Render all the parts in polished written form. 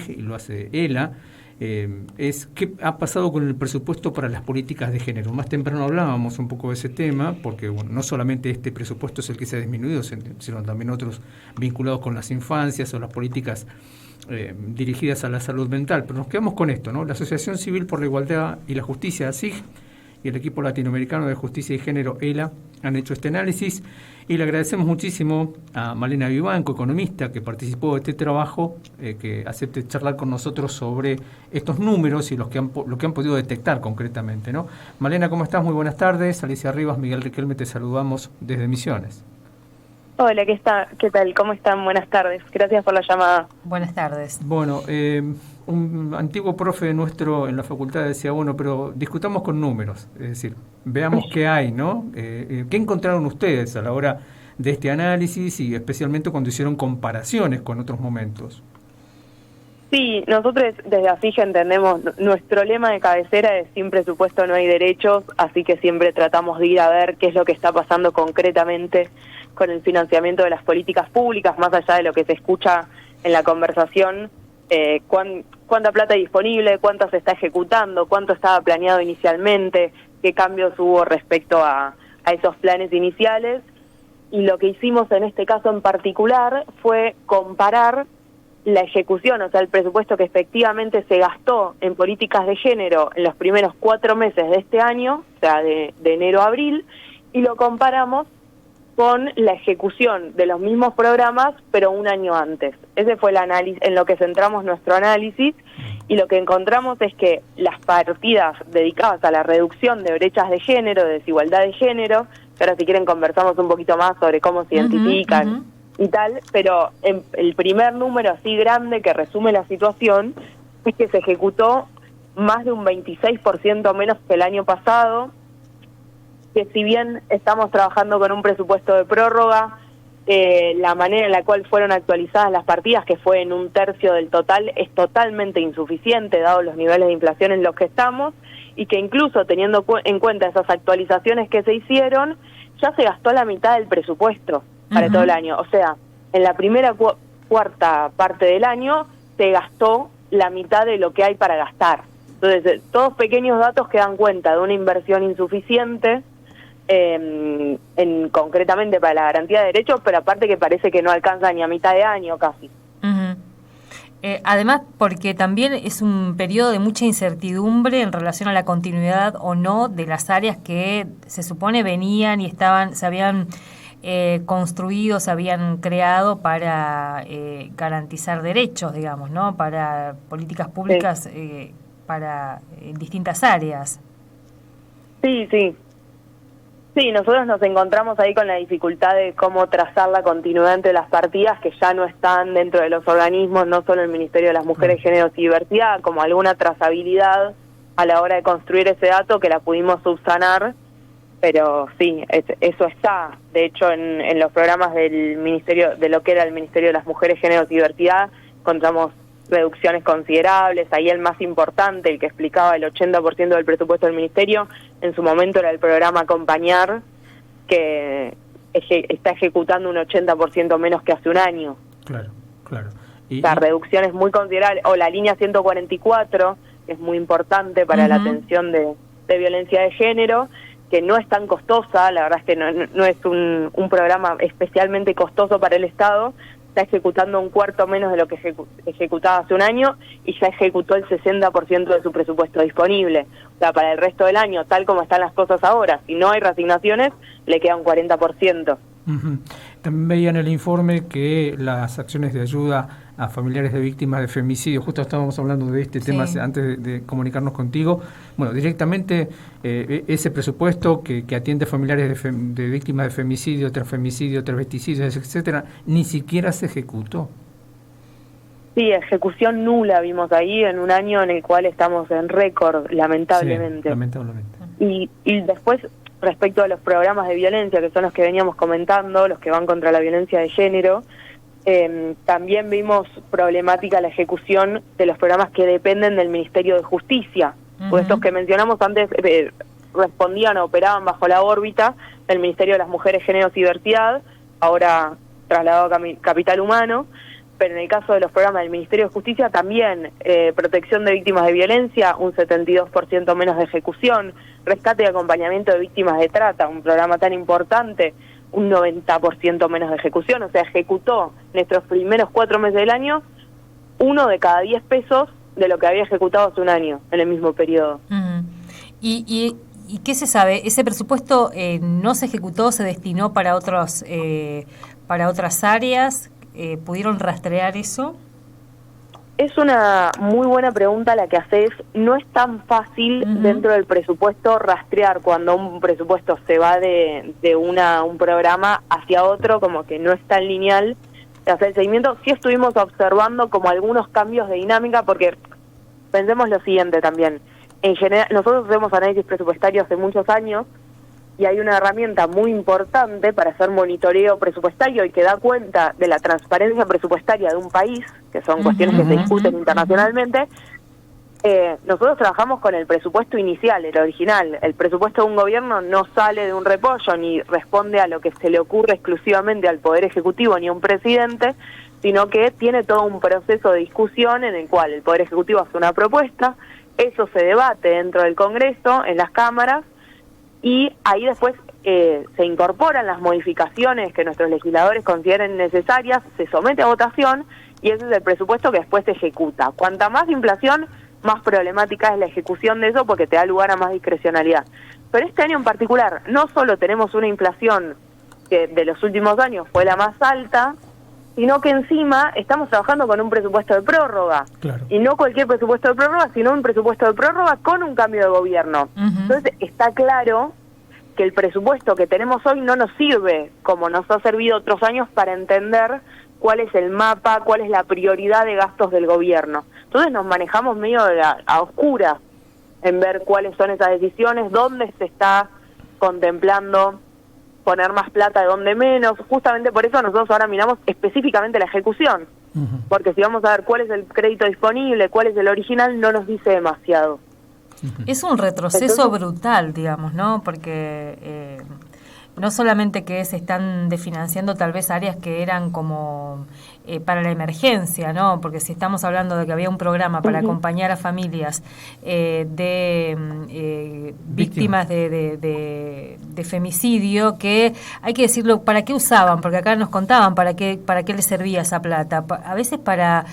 ASIG y lo hace ELA, es qué ha pasado con el presupuesto para las políticas de género. Más temprano hablábamos un poco de ese tema, porque bueno, no solamente este presupuesto es el que se ha disminuido, sino también otros vinculados con las infancias o las políticas dirigidas a la salud mental. Pero nos quedamos con esto, ¿no? La Asociación Civil por la Igualdad y la Justicia, ASIG, y el equipo latinoamericano de Justicia y Género, ELA, han hecho este análisis, y le agradecemos muchísimo a Malena Vivanco, economista, que participó de este trabajo, que acepte charlar con nosotros sobre estos números y lo que han podido detectar concretamente, ¿no? Malena, ¿cómo estás? Muy buenas tardes. Alicia Rivas, Miguel Riquelme, te saludamos desde Misiones. Hola, ¿qué tal? ¿Cómo están? Buenas tardes. Gracias por la llamada. Buenas tardes. Bueno, un antiguo profe nuestro en la facultad decía, bueno, pero discutamos con números, es decir, veamos qué hay, ¿no? ¿Qué encontraron ustedes a la hora de este análisis y especialmente cuando hicieron comparaciones con otros momentos? Sí, nosotros desde ASIG entendemos, nuestro lema de cabecera es sin presupuesto no hay derechos, así que siempre tratamos de ir a ver qué es lo que está pasando concretamente con el financiamiento de las políticas públicas, más allá de lo que se escucha en la conversación, cuánta plata hay disponible, cuánto se está ejecutando, cuánto estaba planeado inicialmente, qué cambios hubo respecto a esos planes iniciales. Y lo que hicimos en este caso en particular fue comparar la ejecución, o sea, el presupuesto que efectivamente se gastó en políticas de género en los primeros 4 meses de este año, o sea, de enero a abril, y lo comparamos con la ejecución de los mismos programas, pero un año antes. Ese fue el análisis, en lo que centramos nuestro análisis, y lo que encontramos es que las partidas dedicadas a la reducción de brechas de género, de desigualdad de género, que ahora si quieren conversamos un poquito más sobre cómo se identifican y tal, pero el primer número así grande que resume la situación es que se ejecutó más de un 26% menos que el año pasado, que si bien estamos trabajando con un presupuesto de prórroga, la manera en la cual fueron actualizadas las partidas, que fue en 1/3 del total, es totalmente insuficiente, dado los niveles de inflación en los que estamos, y que incluso teniendo en cuenta esas actualizaciones que se hicieron, ya se gastó la mitad del presupuesto para todo el año. O sea, en la primera cuarta parte del año se gastó la mitad de lo que hay para gastar. Entonces, todos pequeños datos que dan cuenta de una inversión insuficiente, concretamente para la garantía de derechos, pero aparte que parece que no alcanza ni a mitad de año casi. Además, porque también es un periodo de mucha incertidumbre en relación a la continuidad o no de las áreas que se supone venían y se habían construido, se habían creado para garantizar derechos, digamos, ¿no? Para políticas públicas, para distintas áreas. Sí, nosotros nos encontramos ahí con la dificultad de cómo trazar la continuidad entre las partidas que ya no están dentro de los organismos, no solo el Ministerio de las Mujeres, Géneros y Diversidad, como alguna trazabilidad a la hora de construir ese dato que la pudimos subsanar, pero sí, eso está. De hecho, en los programas del Ministerio, de lo que era el Ministerio de las Mujeres, Géneros y Diversidad, encontramos reducciones considerables. Ahí el más importante, el que explicaba el 80% del presupuesto del Ministerio, en su momento era el programa Acompañar, que está ejecutando un 80% menos que hace un año. Claro. Las reducciones muy considerables, o la línea 144, que es muy importante para la atención de violencia de género, que no es tan costosa, la verdad es que no es un programa especialmente costoso para el Estado, está ejecutando un cuarto menos de lo que ejecutaba hace un año y ya ejecutó el 60% de su presupuesto disponible. O sea, para el resto del año, tal como están las cosas ahora, si no hay reasignaciones, le queda un 40%. También veía en el informe que las acciones de ayuda a familiares de víctimas de femicidio, justo estábamos hablando de este tema antes de comunicarnos contigo, bueno, directamente ese presupuesto que atiende a familiares de víctimas de femicidio, transvesticidios, etcétera, ni siquiera se ejecutó. Sí, ejecución nula vimos ahí en un año en el cual estamos en récord, lamentablemente. Sí, lamentablemente. Y después, respecto a los programas de violencia, que son los que veníamos comentando, los que van contra la violencia de género, también vimos problemática la ejecución de los programas que dependen del Ministerio de Justicia. Pues estos que mencionamos antes respondían o operaban bajo la órbita del Ministerio de las Mujeres, Géneros y Diversidad, ahora trasladado a Capital Humano, pero en el caso de los programas del Ministerio de Justicia también, protección de víctimas de violencia, un 72% menos de ejecución, rescate y acompañamiento de víctimas de trata, un programa tan importante, un 90% menos de ejecución, o sea, ejecutó nuestros primeros 4 meses del año 1 de cada 10 pesos de lo que había ejecutado hace un año, en el mismo periodo. ¿Y qué se sabe? ¿Ese presupuesto no se ejecutó, se destinó para otras áreas? ¿Pudieron rastrear eso? Es una muy buena pregunta la que haces. No es tan fácil dentro del presupuesto rastrear cuando un presupuesto se va de un programa hacia otro, como que no es tan lineal de hacer el seguimiento. Sí estuvimos observando como algunos cambios de dinámica, porque pensemos lo siguiente también. En general, nosotros hacemos análisis presupuestario hace muchos años, y hay una herramienta muy importante para hacer monitoreo presupuestario y que da cuenta de la transparencia presupuestaria de un país, que son cuestiones que se discuten internacionalmente. Nosotros trabajamos con el presupuesto inicial, el original. El presupuesto de un gobierno no sale de un repollo ni responde a lo que se le ocurre exclusivamente al Poder Ejecutivo ni a un presidente, sino que tiene todo un proceso de discusión en el cual el Poder Ejecutivo hace una propuesta, eso se debate dentro del Congreso, en las cámaras, y ahí después se incorporan las modificaciones que nuestros legisladores consideren necesarias, se somete a votación y ese es el presupuesto que después se ejecuta. Cuanta más inflación, más problemática es la ejecución de eso porque te da lugar a más discrecionalidad. Pero este año en particular no solo tenemos una inflación que de los últimos años fue la más alta, sino que encima estamos trabajando con un presupuesto de prórroga. Claro. Y no cualquier presupuesto de prórroga, sino un presupuesto de prórroga con un cambio de gobierno. Entonces está claro que el presupuesto que tenemos hoy no nos sirve, como nos ha servido otros años, para entender cuál es el mapa, cuál es la prioridad de gastos del gobierno. Entonces nos manejamos medio a oscuras en ver cuáles son esas decisiones, dónde se está contemplando poner más plata de dónde menos. Justamente por eso nosotros ahora miramos específicamente la ejecución, porque si vamos a ver cuál es el crédito disponible, cuál es el original, no nos dice demasiado. Es un retroceso brutal, digamos, ¿no? Porque no solamente que se están desfinanciando tal vez áreas que eran como para la emergencia, ¿no? Porque si estamos hablando de que había un programa para acompañar a familias de víctimas de femicidio, que hay que decirlo, ¿para qué usaban? Porque acá nos contaban para qué les servía esa plata. A veces para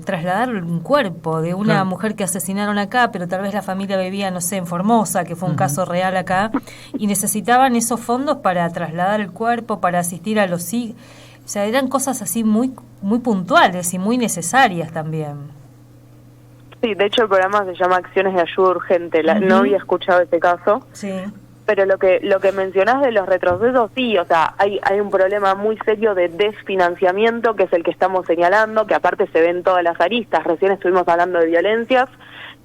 trasladar un cuerpo de una mujer que asesinaron acá, pero tal vez la familia vivía, no sé, en Formosa, que fue un caso real acá, y necesitaban esos fondos para trasladar el cuerpo, para asistir a los hijos. O sea, eran cosas así muy muy puntuales y muy necesarias también. Sí, de hecho el programa se llama Acciones de Ayuda Urgente. No había escuchado ese caso. Sí. Pero lo que mencionás de los retrocesos, sí, o sea, hay un problema muy serio de desfinanciamiento, que es el que estamos señalando, que aparte se ven todas las aristas. Recién estuvimos hablando de violencias,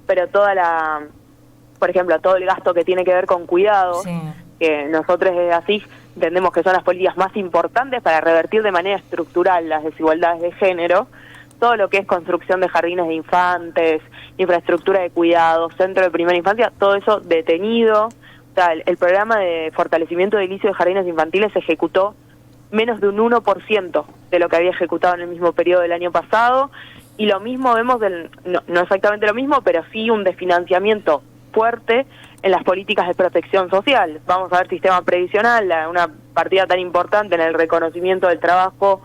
pero por ejemplo, todo el gasto que tiene que ver con cuidados, que nosotros desde ASIG entendemos que son las políticas más importantes para revertir de manera estructural las desigualdades de género, todo lo que es construcción de jardines de infantes, infraestructura de cuidados, centro de primera infancia, todo eso detenido. O sea, el programa de fortalecimiento de edilicio de jardines infantiles se ejecutó menos de un 1% de lo que había ejecutado en el mismo periodo del año pasado, y lo mismo vemos, no exactamente lo mismo, pero sí un desfinanciamiento fuerte en las políticas de protección social. Vamos a ver sistema previsional, una partida tan importante en el reconocimiento del trabajo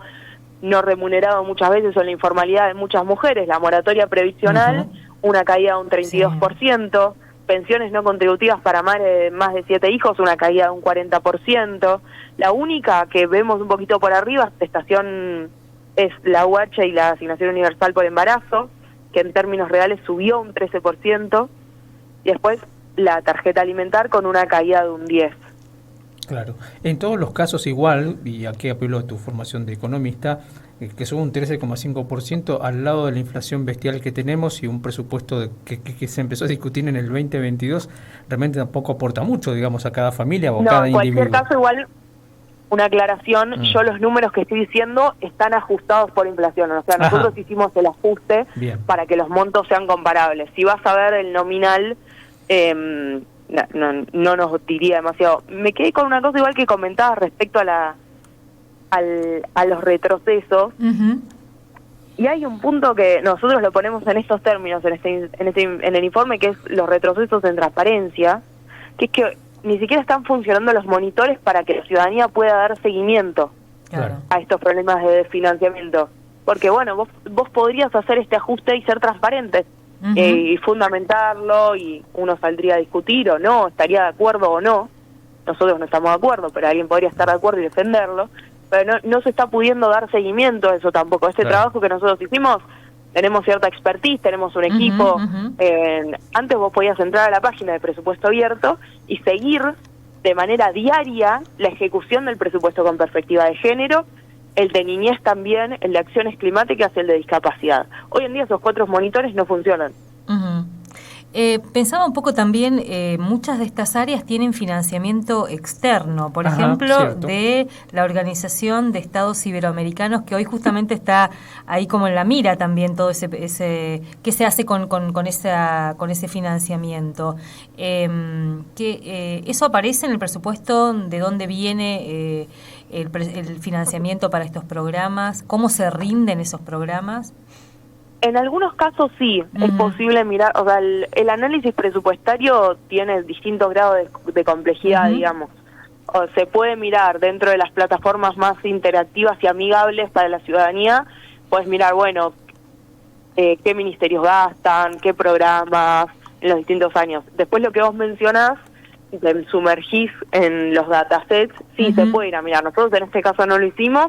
no remunerado muchas veces o en la informalidad de muchas mujeres, la moratoria previsional, una caída de un 32%, pensiones no contributivas para más de 7 hijos, una caída de un 40%. La única que vemos un poquito por arriba, prestación, es la UH y la asignación universal por embarazo, que en términos reales subió un 13%, y después la tarjeta alimentar con una caída de un 10%. Claro. En todos los casos igual, y aquí apelo a tu formación de economista, que sube un 13,5% al lado de la inflación bestial que tenemos y un presupuesto que se empezó a discutir en el 2022, realmente tampoco aporta mucho, digamos, a cada familia o a cada individuo. En cualquier caso igual, una aclaración, yo los números que estoy diciendo están ajustados por inflación, o sea, nosotros hicimos el ajuste para que los montos sean comparables. Si vas a ver el nominal, no nos diría demasiado. Me quedé con una cosa igual que comentabas respecto a los retrocesos. Y hay un punto que nosotros lo ponemos en estos términos, en el informe, que es los retrocesos en transparencia, que es que ni siquiera están funcionando los monitores para que la ciudadanía pueda dar seguimiento a estos problemas de financiamiento. Porque bueno, vos podrías hacer este ajuste y ser transparentes, y fundamentarlo, y uno saldría a discutir o no, estaría de acuerdo o no. Nosotros no estamos de acuerdo, pero alguien podría estar de acuerdo y defenderlo. Pero no se está pudiendo dar seguimiento a eso tampoco. Este trabajo que nosotros hicimos, tenemos cierta expertise, tenemos un equipo. Antes vos podías entrar a la página de presupuesto abierto y seguir de manera diaria la ejecución del presupuesto con perspectiva de género, el de niñez también, el de acciones climáticas y el de discapacidad. Hoy en día esos 4 monitores no funcionan. Pensaba un poco también, muchas de estas áreas tienen financiamiento externo, por ejemplo, cierto, de la Organización de Estados Iberoamericanos, que hoy justamente está ahí como en la mira también todo ese qué se hace con ese financiamiento. ¿Eso aparece en el presupuesto? ¿De dónde viene el financiamiento para estos programas? ¿Cómo se rinden esos programas? En algunos casos sí, es posible mirar, o sea, el análisis presupuestario tiene distintos grados de complejidad, digamos. O se puede mirar dentro de las plataformas más interactivas y amigables para la ciudadanía, puedes mirar, bueno, qué ministerios gastan, qué programas en los distintos años. Después lo que vos mencionás, te sumergís en los datasets, sí se puede ir a mirar. Nosotros en este caso no lo hicimos,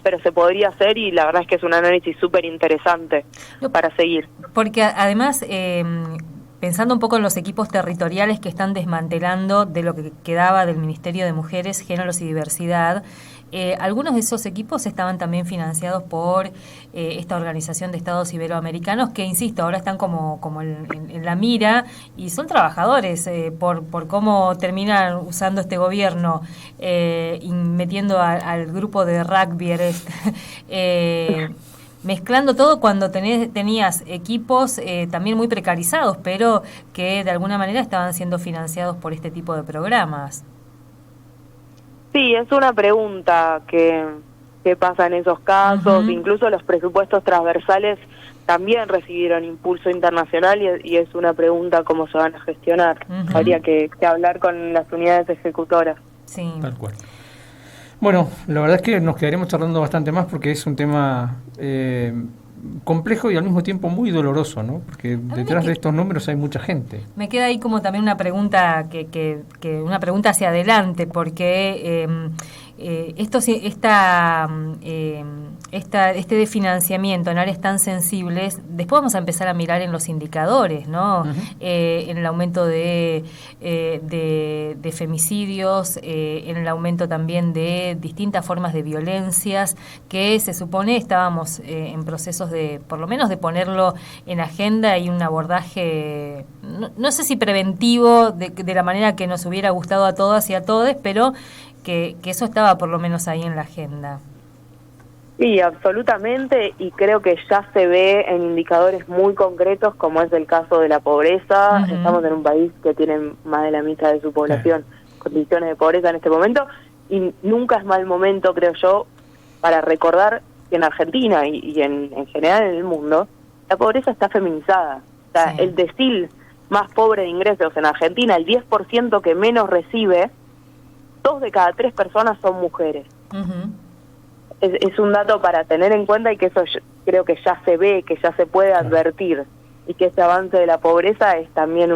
pero se podría hacer, y la verdad es que es un análisis súper interesante para seguir. Porque además, pensando un poco en los equipos territoriales que están desmantelando de lo que quedaba del Ministerio de Mujeres, Géneros y Diversidad, algunos de esos equipos estaban también financiados por esta Organización de Estados Iberoamericanos, que, insisto, ahora están como en la mira, y son trabajadores por cómo terminan usando este gobierno, y metiendo al grupo de rugby, mezclando todo cuando tenías equipos también muy precarizados, pero que de alguna manera estaban siendo financiados por este tipo de programas. Sí, es una pregunta que pasa en esos casos. Incluso los presupuestos transversales también recibieron impulso internacional, y es una pregunta cómo se van a gestionar. Habría que hablar con las unidades ejecutoras. Sí. Tal cual. Bueno, la verdad es que nos quedaremos charlando bastante más, porque es un tema complejo y al mismo tiempo muy doloroso, ¿no? Porque detrás de estos números hay mucha gente. Me queda ahí como también una pregunta una pregunta hacia adelante, porque este de financiamiento en áreas tan sensibles, después vamos a empezar a mirar en los indicadores, ¿no? En el aumento de femicidios, en el aumento también de distintas formas de violencias, que se supone estábamos en procesos de, por lo menos, de ponerlo en agenda y un abordaje, no sé si preventivo, de la manera que nos hubiera gustado a todas y a todes, pero que eso estaba por lo menos ahí en la agenda. Sí, absolutamente, y creo que ya se ve en indicadores muy concretos, como es el caso de la pobreza. Estamos en un país que tiene más de la mitad de su población condiciones de pobreza en este momento, y nunca es mal momento, creo yo, para recordar que en Argentina y en general en el mundo, la pobreza está feminizada. O sea, el decil más pobre de ingresos en Argentina, el 10% que menos recibe, 2 de cada 3 personas son mujeres. Es un dato para tener en cuenta, y que eso creo que ya se ve, que ya se puede advertir, y que ese avance de la pobreza es también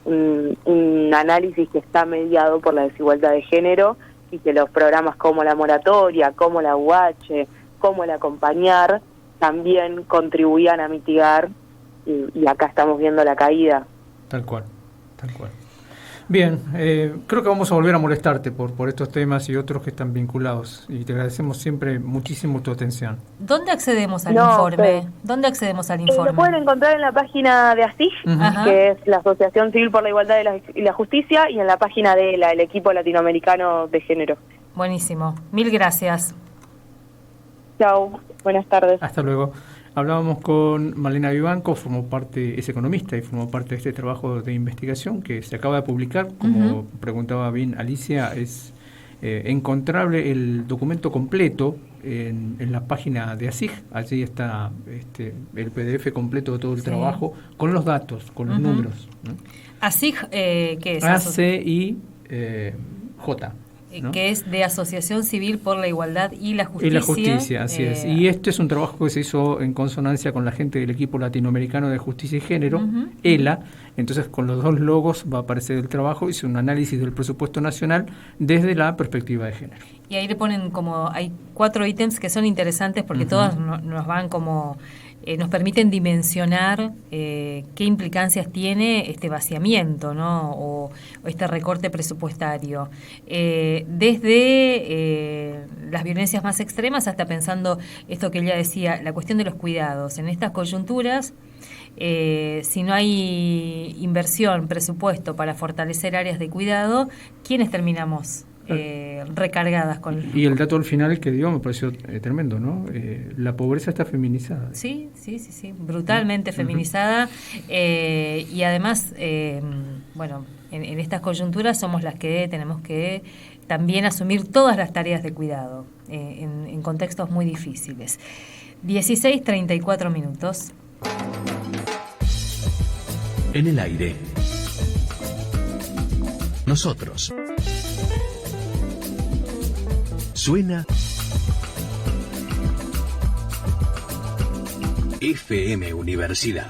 un análisis que está mediado por la desigualdad de género, y que los programas como la moratoria, como la UH, como el acompañar, también contribuían a mitigar, y acá estamos viendo la caída. Tal cual, tal cual. Bien, creo que vamos a volver a molestarte por estos temas y otros que están vinculados, y te agradecemos siempre muchísimo tu atención. ¿Dónde accedemos al informe? ¿Dónde accedemos al informe? Lo pueden encontrar en la página de ASIG, que es la Asociación Civil por la Igualdad y la Justicia, y en la página de el Equipo Latinoamericano de Género. Buenísimo, mil gracias. Chao, buenas tardes. Hasta luego. Hablábamos con Malena Vivanco, es economista y formó parte de este trabajo de investigación que se acaba de publicar. Como preguntaba bien Alicia, es encontrable el documento completo en la página de ASIG. Allí está el PDF completo de todo el trabajo, con los datos, con los números, ¿no? ASIG, ¿qué es? ACIJ, ¿no? Que es de Asociación Civil por la Igualdad y la Justicia. Y la justicia, así es. Y este es un trabajo que se hizo en consonancia con la gente del equipo latinoamericano de justicia y género, ELA. Entonces, con los dos logos va a aparecer el trabajo. Hice un análisis del presupuesto nacional desde la perspectiva de género. Y ahí le ponen hay 4 ítems que son interesantes porque todos nos van como... nos permiten dimensionar qué implicancias tiene este vaciamiento, ¿no? o este recorte presupuestario. Desde las violencias más extremas hasta pensando esto que ella decía, la cuestión de los cuidados. En estas coyunturas, si no hay inversión, presupuesto para fortalecer áreas de cuidado, ¿quiénes terminamos recargadas con... Y el dato al final que dio me pareció tremendo, ¿no? La pobreza está feminizada. Sí, brutalmente feminizada, y además, bueno, en estas coyunturas somos las que tenemos que también asumir todas las tareas de cuidado en contextos muy difíciles. 16:34 minutos. En el aire. Nosotros. Suena FM Universidad.